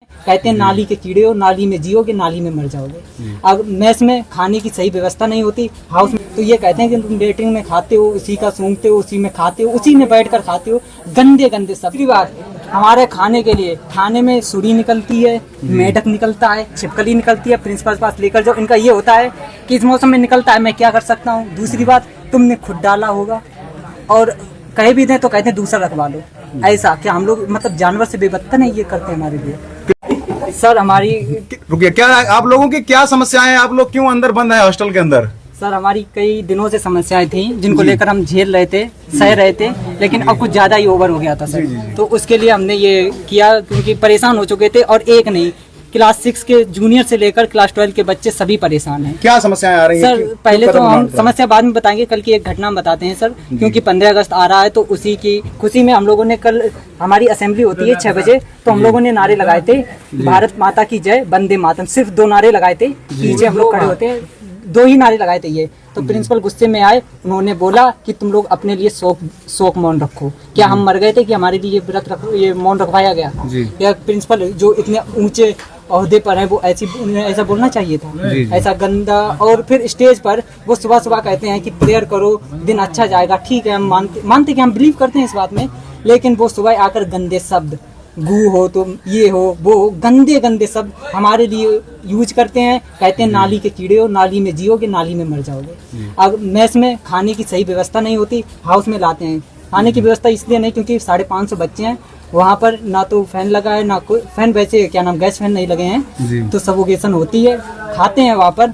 कहते हैं नाली के कीड़े हो, नाली में जियोगे नाली में मर जाओगे। अब मेस में खाने की सही व्यवस्था नहीं होती, हाउस में तो ये कहते हैं कि तुम लेटरिन में खाते हो, उसी का सूंघते हो, उसी में खाते हो, उसी में बैठकर खाते हो, गंदे गंदे सब। दूसरी बात, हमारे खाने के लिए खाने में सुरी निकलती है, मेढक निकलता है, छिपकली निकलती है, प्रिंसिपल के पास लेकर जाओ। इनका ये होता है कि इस मौसम में निकलता है, मैं क्या कर सकता हूँ। दूसरी बात, तुमने खुद डाला होगा और कहे भी दें तो कहते हैं दूसरा रखवा लो। ऐसा क्या हम लोग मतलब जानवर से बेबत्तन है, ये करते हैं हमारे लिए। सर हमारी रुकिए, क्या आप लोगों की क्या समस्याएं हैं? आप लोग क्यों अंदर बंद है हॉस्टल के अंदर? सर हमारी कई दिनों से समस्याएं थी जिनको लेकर हम झेल रहे थे, सह रहे थे, लेकिन अब कुछ ज्यादा ही ओवर हो गया था सर। तो उसके लिए हमने ये किया क्योंकि परेशान हो चुके थे। और एक नहीं, क्लास 6 के जूनियर से लेकर क्लास 12 के बच्चे सभी परेशान हैं। क्या समस्याएं आ रही हैं? सर पहले तो हम समस्या बाद में बताएंगे, कल की एक घटना बताते हैं सर। क्योंकि 15 अगस्त आ रहा है तो उसी की खुशी में हम लोगों ने, कल हमारी असेंबली होती है 6 बजे, तो हम लोगों ने नारे लगाए थे, भारत माता की जय, वंदे मातरम। सिर्फ 2 नारे लगाए थे, पीछे हम लोग खड़े होते हैं, 2 ही नारे लगाए थे ये। तो प्रिंसिपल गुस्से में आए, उन्होंने बोला कि तुम लोग अपने लिए शोक मौन रखो। क्या हम मर गए थे कि हमारे लिए व्रत रखो, ये मौन रखवाया गया? या प्रिंसिपल जो इतने ऊंचे ओहदे पर है वो ऐसा बोलना चाहिए था? ऐसा गंदा। और फिर स्टेज पर वो सुबह सुबह कहते हैं कि प्रेयर करो, दिन अच्छा जाएगा। ठीक है, हम मानते कि हम बिलीव करते हैं इस बात में, लेकिन वो सुबह आकर गंदे शब्द, गू हो तो ये हो वो, गंदे गंदे शब्द हमारे लिए यूज करते हैं। कहते हैं नाली के कीड़े हो, नाली में जियोगे नाली में मर जाओगे। अब मेस में खाने की सही व्यवस्था नहीं होती, हाउस में लाते हैं। खाने की व्यवस्था इसलिए नहीं क्योंकि 550 बच्चे हैं, वहाँ पर ना तो फैन लगा है, ना कोई फैन, वैसे क्या नाम गैस फैन नहीं लगे हैं, तो सफोकेशन होती है। खाते हैं वहाँ पर,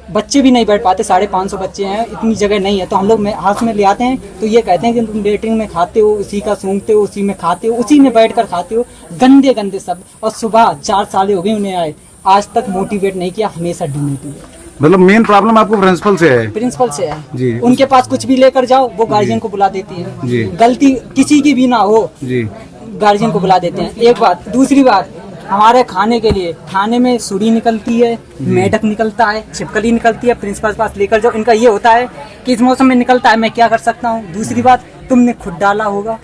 बच्चे भी नहीं बैठ पाते, 550 बच्चे हैं, इतनी जगह नहीं है। तो हम लोग हाथ में ले आते हैं, तो ये कहते हैं कि तुम लेटरिन में खाते हो, उसी का सूंघते हो, उसी में खाते हो, उसी में बैठकर खाते हो, गंदे गंदे सब। और सुबह 4 साल हो गए उन्हें आए, आज तक मोटिवेट नहीं किया, हमेशा डिमोटिवेट। मतलब मेन प्रॉब्लम आपको प्रिंसिपल से है? प्रिंसिपल से है जी। उनके पास कुछ भी लेकर जाओ, वो गार्जियन को बुला देती है। गलती किसी की भी ना हो, गार्जियन को बुला देते हैं। एक बात। दूसरी बात, हमारे खाने के लिए खाने में सुरी निकलती है, मेढक निकलता है, छिपकली निकलती है, प्रिंसिपल के पास लेकर जाओ। इनका ये होता है कि इस मौसम में निकलता है, मैं क्या कर सकता हूँ। दूसरी बात, तुमने खुद डाला होगा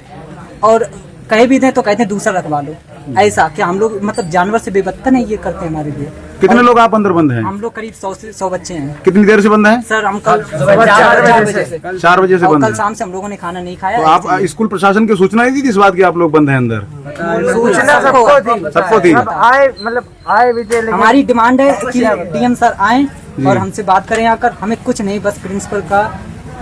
और कहे भी दें तो कहते हैं दूसरा रखवा लो। ऐसा क्या हम लोग मतलब जानवर से बेबत्तन है, ये करते हैं हमारे लिए। कितने लोग आप अंदर बंद हैं? हम लोग करीब 100 से 100 बच्चे हैं। कितनी देर से बंद हैं? सर हम कल 4 बजे से 4 बजे से बंद कल हैं। शाम से हम लोगों ने खाना नहीं खाया। तो आप स्कूल प्रशासन की सूचना नहीं दी थी इस बात की आप लोग बंद हैं अंदर? सूचना सबको थी। आए भी थे, हमारी डिमांड है कि डीएम सर आए और हमसे बात करें आकर। हमें कुछ नहीं, बस प्रिंसिपल का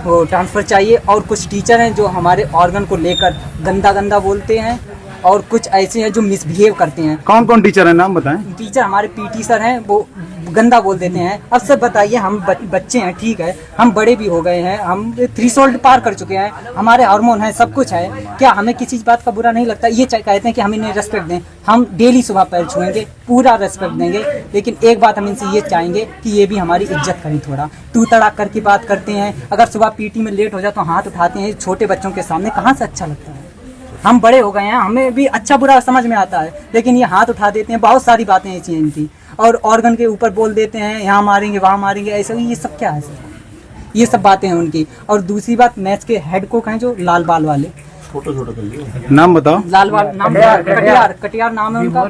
वो ट्रांसफर चाहिए। और कुछ टीचर हैं जो हमारे ऑर्गन को लेकर गंदा गंदा बोलते हैं, और कुछ ऐसे हैं जो मिसबिहेव करते हैं। कौन कौन टीचर है, नाम बताएं? टीचर हमारे पीटी सर हैं, वो गंदा बोल देते हैं। अब सर बताइए, हम बच्चे हैं, ठीक है, हम बड़े भी हो गए हैं, हम थ्रेशोल्ड पार कर चुके हैं, हमारे हार्मोन है, सब कुछ है। क्या हमें किसी बात का बुरा नहीं लगता? ये कहते हैं कि हम इन्हें रेस्पेक्ट दें, हम डेली सुबह पैर छुएंगे, पूरा रेस्पेक्ट देंगे। लेकिन एक बात हम इनसे ये चाहेंगे कि ये भी हमारी इज्जत करें। थोड़ा तू तड़ाक करके बात करते हैं। अगर सुबह पीटी में लेट हो जाए तो हाथ उठाते हैं, छोटे बच्चों के सामने कहाँ से अच्छा लगता है? हम बड़े हो गए हैं, हमें भी अच्छा बुरा समझ में आता है, लेकिन ये हाथ उठा देते हैं। बहुत सारी बातें ऐसी हैं इनकी, और ऑर्गन के ऊपर बोल देते हैं, यहाँ मारेंगे वहाँ मारेंगे, ऐसा। ये सब क्या है सर? ये सब बातें हैं उनकी। और दूसरी बात, मैथ्स के हेड को कहें जो लाल बाल वाले, नाम बताओ। लाल बाल नाम, कटियार नाम है उनका,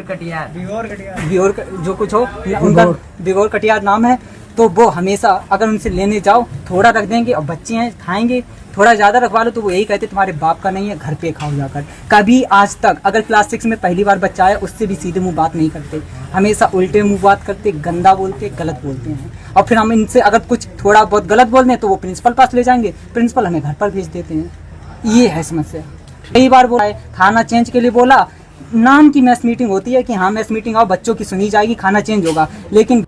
बिहोर जो कुछ हो उनका, बिहोर कटियार नाम है। तो वो हमेशा अगर उनसे लेने जाओ थोड़ा रख देंगे, और बच्चे हैं खाएंगे, थोड़ा ज़्यादा रखवा लो तो वो यही कहते तुम्हारे बाप का नहीं है, घर पे खाओ जाकर। कभी आज तक अगर क्लास 6 में पहली बार बच्चा आया, उससे भी सीधे मुंह बात नहीं करते, हमेशा उल्टे मुंह बात करते, गंदा बोलते, गलत बोलते हैं। और फिर हम इनसे अगर कुछ थोड़ा बहुत गलत बोल दें तो वो प्रिंसिपल पास ले जाएंगे, प्रिंसिपल हमें घर पर भेज देते हैं। ये है समस्या। कई बार बोला है, खाना चेंज के लिए बोला, नाम की मैस मीटिंग होती है कि हाँ मैस मीटिंग आओ, बच्चों की सुनी जाएगी, खाना चेंज होगा, लेकिन